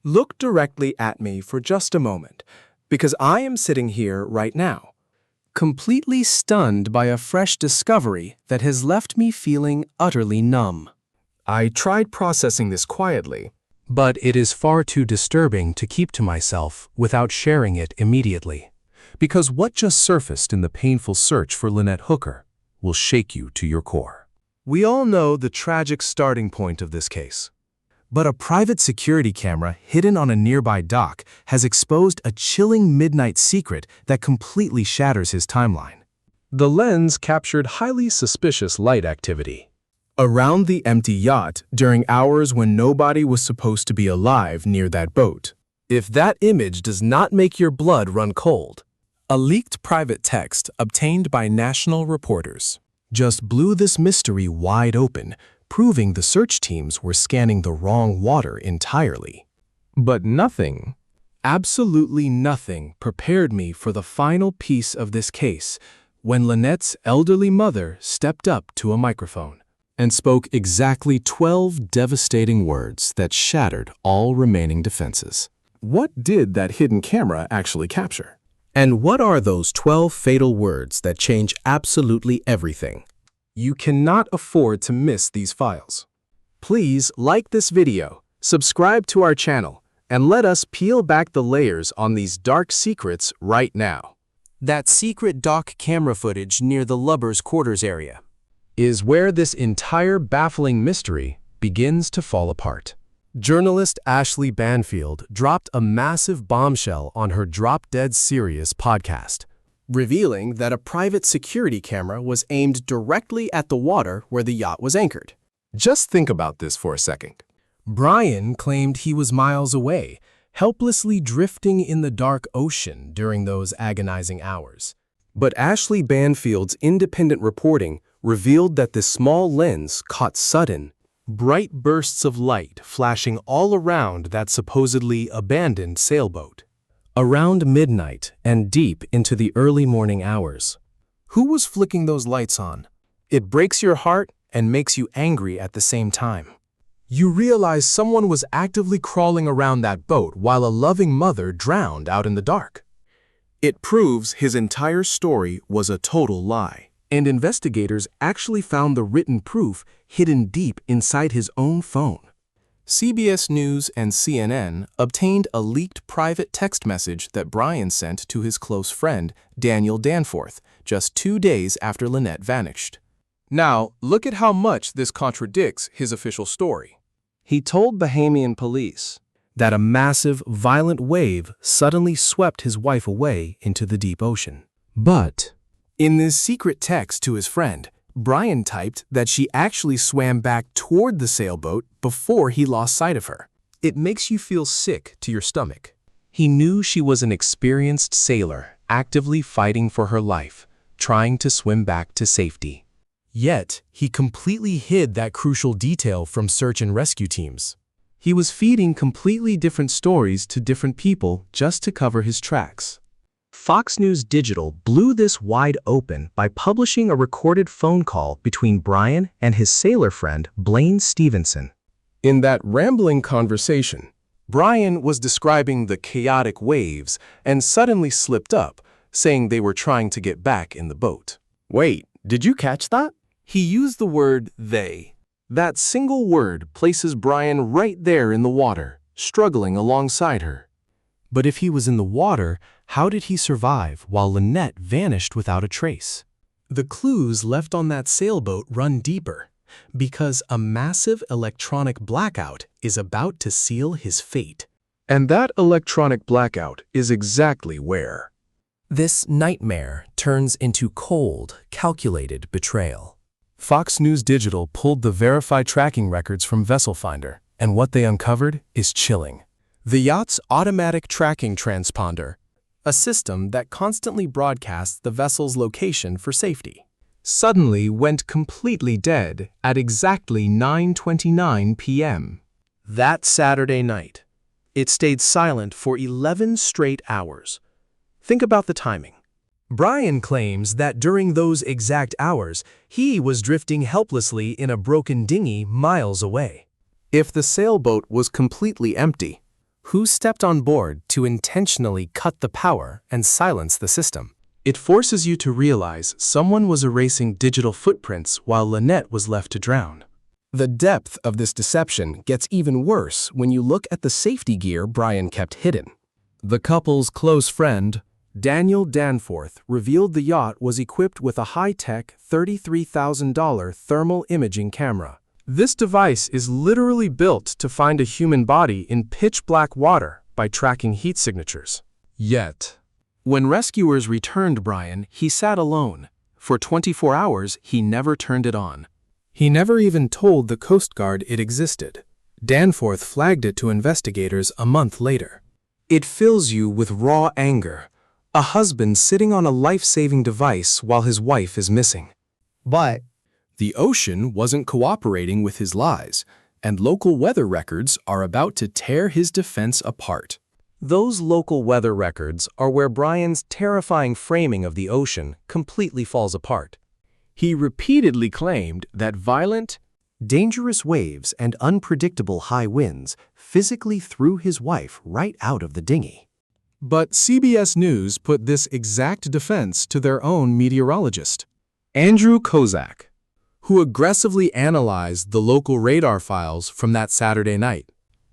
Look directly at me for just a moment, because I am sitting here right now, completely stunned by a fresh discovery that has left me feeling utterly numb. I tried processing this quietly, but it is far too disturbing to keep to myself without sharing it immediately. Because what just surfaced in the painful search for Lynette Hooker will shake you to your core. We all know the tragic starting point of this case. But a private security camera hidden on a nearby dock has exposed a chilling midnight secret that completely shatters his timeline. The lens captured highly suspicious light activity around the empty yacht during hours when nobody was supposed to be alive near that boat. If that image does not make your blood run cold, a leaked private text obtained by national reporters just blew this mystery wide open, proving the search teams were scanning the wrong water entirely. But nothing, absolutely nothing, prepared me for the final piece of this case when Lynette's elderly mother stepped up to a microphone and spoke exactly 12 devastating words that shattered all remaining defenses. What did that hidden camera actually capture? And what are those 12 fatal words that change absolutely everything? You cannot afford to miss these files. Please like this video, subscribe to our channel, and let us peel back the layers on these dark secrets right now. That secret dock camera footage near the lubbers' quarters area is where this entire baffling mystery begins to fall apart. Journalist Ashley Banfield dropped a massive bombshell on her Drop Dead Serious podcast, revealing that a private security camera was aimed directly at the water where the yacht was anchored. Just think about this for a second. Brian claimed he was miles away, helplessly drifting in the dark ocean during those agonizing hours. But Ashley Banfield's independent reporting revealed that this small lens caught sudden, bright bursts of light flashing all around that supposedly abandoned sailboat. Around midnight and deep into the early morning hours. Who was flicking those lights on? It breaks your heart and makes you angry at the same time. You realize someone was actively crawling around that boat while a loving mother drowned out in the dark. It proves his entire story was a total lie. And investigators actually found the written proof hidden deep inside his own phone. CBS News and CNN obtained a leaked private text message that Brian sent to his close friend, Daniel Danforth, just 2 days after Lynette vanished. Now, look at how much this contradicts his official story. He told Bahamian police that a massive, violent wave suddenly swept his wife away into the deep ocean. But in this secret text to his friend, Brian typed that she actually swam back toward the sailboat before he lost sight of her. It makes you feel sick to your stomach. He knew she was an experienced sailor, actively fighting for her life, trying to swim back to safety. Yet, he completely hid that crucial detail from search and rescue teams. He was feeding completely different stories to different people just to cover his tracks. Fox News Digital blew this wide open by publishing a recorded phone call between Brian and his sailor friend, Blaine Stevenson. In that rambling conversation, Brian was describing the chaotic waves and suddenly slipped up, saying they were trying to get back in the boat. Wait, did you catch that? He used the word they. That single word places Brian right there in the water, struggling alongside her. But if he was in the water, how did he survive while Lynette vanished without a trace? The clues left on that sailboat run deeper, because a massive electronic blackout is about to seal his fate. And that electronic blackout is exactly where this nightmare turns into cold, calculated betrayal. Fox News Digital pulled the verified tracking records from Vessel Finder, and what they uncovered is chilling. The yacht's automatic tracking transponder, a system that constantly broadcasts the vessel's location for safety, suddenly went completely dead at exactly 9:29 p.m. that Saturday night. It stayed silent for 11 straight hours. Think about the timing. Brian claims that during those exact hours, he was drifting helplessly in a broken dinghy miles away. If the sailboat was completely empty, Who stepped on board to intentionally cut the power and silence the system? It forces you to realize someone was erasing digital footprints while Lynette was left to drown. The depth of this deception gets even worse when you look at the safety gear Brian kept hidden. The couple's close friend, Daniel Danforth, revealed the yacht was equipped with a high-tech $33,000 thermal imaging camera. This device is literally built to find a human body in pitch-black water by tracking heat signatures. Yet, when rescuers returned Brian, he sat alone. For 24 hours, he never turned it on. He never even told the Coast Guard it existed. Danforth flagged it to investigators a month later. It fills you with raw anger. A husband sitting on a life-saving device while his wife is missing. But the ocean wasn't cooperating with his lies, and local weather records are about to tear his defense apart. Those local weather records are where Brian's terrifying framing of the ocean completely falls apart. He repeatedly claimed that violent, dangerous waves and unpredictable high winds physically threw his wife right out of the dinghy. But CBS News put this exact defense to their own meteorologist, Andrew Kozak, who aggressively analyzed the local radar files from that Saturday night.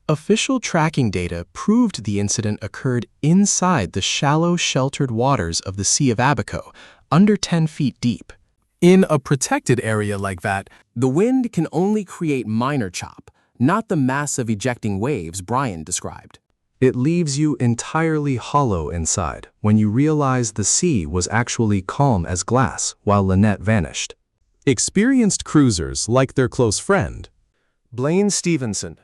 Official tracking data proved the incident occurred inside the shallow, sheltered waters of the Sea of Abaco, under 10 feet deep. In a protected area like that, the wind can only create minor chop, not the massive ejecting waves Brian described. It leaves you entirely hollow inside when you realize the sea was actually calm as glass while Lynette vanished. Experienced cruisers like their close friend, Blaine Stevenson,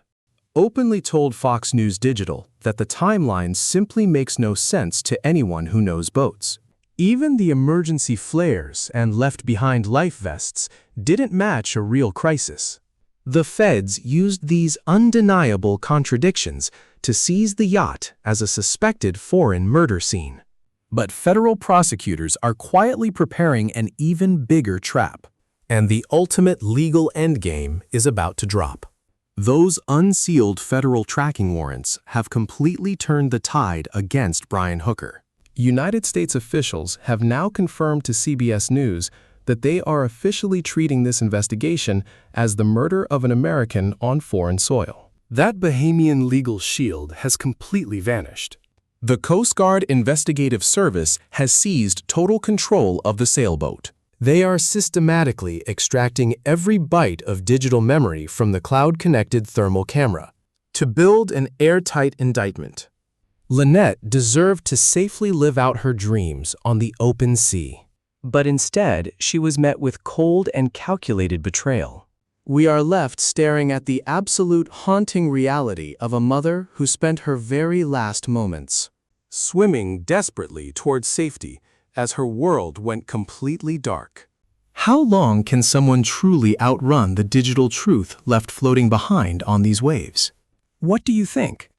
openly told Fox News Digital that the timeline simply makes no sense to anyone who knows boats. Even the emergency flares and left-behind life vests didn't match a real crisis. The feds used these undeniable contradictions to seize the yacht as a suspected foreign murder scene. But federal prosecutors are quietly preparing an even bigger trap, and the ultimate legal endgame is about to drop. Those unsealed federal tracking warrants have completely turned the tide against Brian Hooker. United States officials have now confirmed to CBS News that they are officially treating this investigation as the murder of an American on foreign soil. That Bahamian legal shield has completely vanished. The Coast Guard Investigative Service has seized total control of the sailboat. They are systematically extracting every byte of digital memory from the cloud-connected thermal camera to build an airtight indictment. Lynette deserved to safely live out her dreams on the open sea. But instead, she was met with cold and calculated betrayal. We are left staring at the absolute haunting reality of a mother who spent her very last moments swimming desperately towards safety as her world went completely dark. How long can someone truly outrun the digital truth left floating behind on these waves? What do you think?